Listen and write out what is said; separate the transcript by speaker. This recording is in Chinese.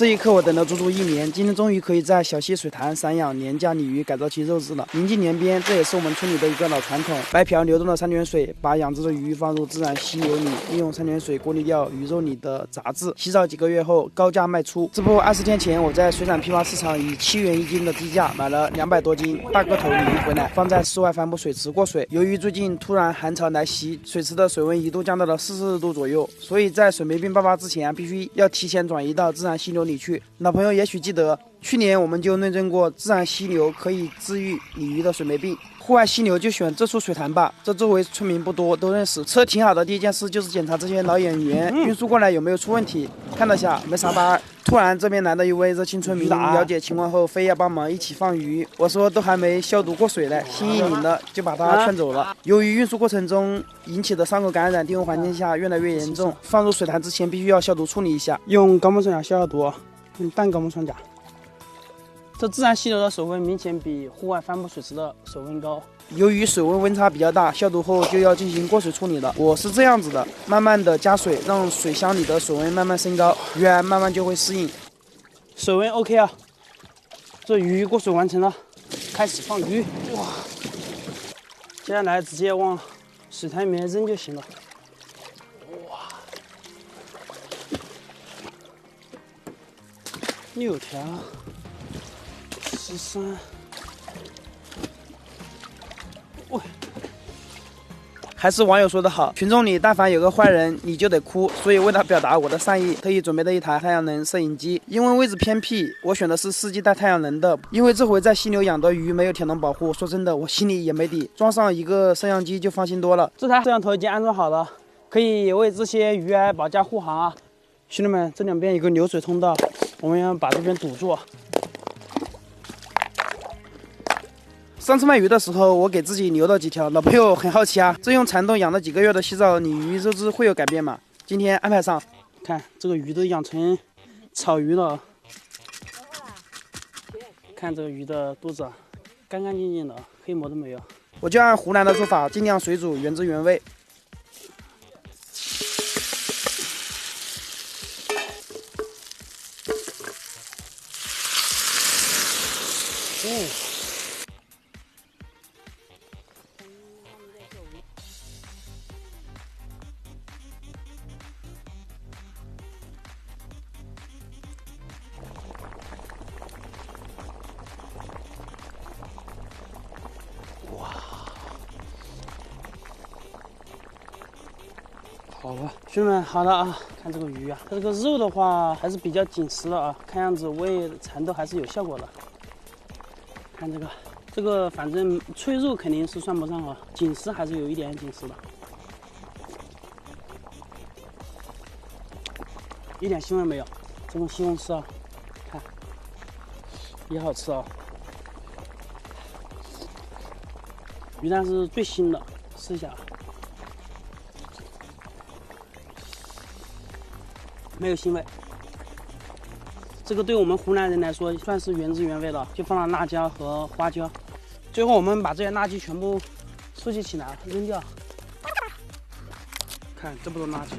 Speaker 1: 这一刻我等了足足1年，今天终于可以在小溪水潭散养廉价鲤鱼，改造其肉质了。临近年边，这也是我们村里的一个老传统。白瓢流动的山泉水，把养殖的鱼放入自然溪流里，利用山泉水过滤掉鱼肉里的杂质。洗澡几个月后，高价卖出。这不，20天前我在水产批发市场以7元1斤的低价买了200多斤大个头鲤鱼回来，放在室外帆布水池过水。由于最近突然寒潮来袭，水池的水温一度降到了40度左右，所以在水霉病爆发之前，必须要提前转移到自然溪流里去。老朋友也许记得，去年我们就论证过自然溪流可以治愈鲤鱼的水霉病。户外溪流就选这处水潭吧，这周围村民不多，都认识。车停好的第一件事就是检查这些老演员运输过来有没有出问题。看了下，没啥大碍。突然这边来了一位热心村民，了解情况后非要帮忙一起放鱼。我说都还没消毒过水嘞，心一拧的就把他劝走了。由于运输过程中引起的伤口感染，低温环境下越来越严重，放入水潭之前必须要消毒处理一下，用高锰酸钾消毒，用淡高锰酸钾。这自然溪流的水温明显比户外帆布水池的水温高。由于水温温差比较大，消毒后就要进行过水处理了。我是这样子的，慢慢的加水，让水箱里的水温慢慢升高，鱼儿慢慢就会适应。水温 OK 啊，这鱼过水完成了，开始放鱼。哇，接下来直接往水潭里面扔就行了。哇，6条，13。喂，还是网友说的好，群众里但凡有个坏人，你就得哭。所以为了表达我的善意，特意准备了一台太阳能摄影机。因为位置偏僻，我选的是4季带太阳能的。因为这回在溪流养的鱼没有铁笼保护，说真的，我心里也没底。装上一个摄像机就放心多了。这台摄像头已经安装好了，可以为这些鱼儿保驾护航啊。兄弟们，这两边有个流水通道，我们要把这边堵住。上次卖鱼的时候，我给自己留了几条。老朋友很好奇啊，这用蚕豆养了几个月的洗澡鲤鱼肉质会有改变吗？今天安排上。看这个鱼都养成草鱼了，看这个鱼的肚子干干净净的，黑膜都没有。我就按湖南的做法，尽量水煮，原汁原味。好了，兄弟们，好了啊！看这个鱼啊，它这个肉的话还是比较紧实的啊，看样子喂蚕豆还是有效果的。看这个反正脆肉肯定是算不上啊，紧实还是有一点紧实的，一点腥味没有。这种西红柿啊，看也好吃啊。鱼蛋是最新的，试一下。没有腥味，这个对我们湖南人来说算是原汁原味了，就放了辣椒和花椒。最后我们把这些垃圾全部收集起来扔掉。看这么多垃圾。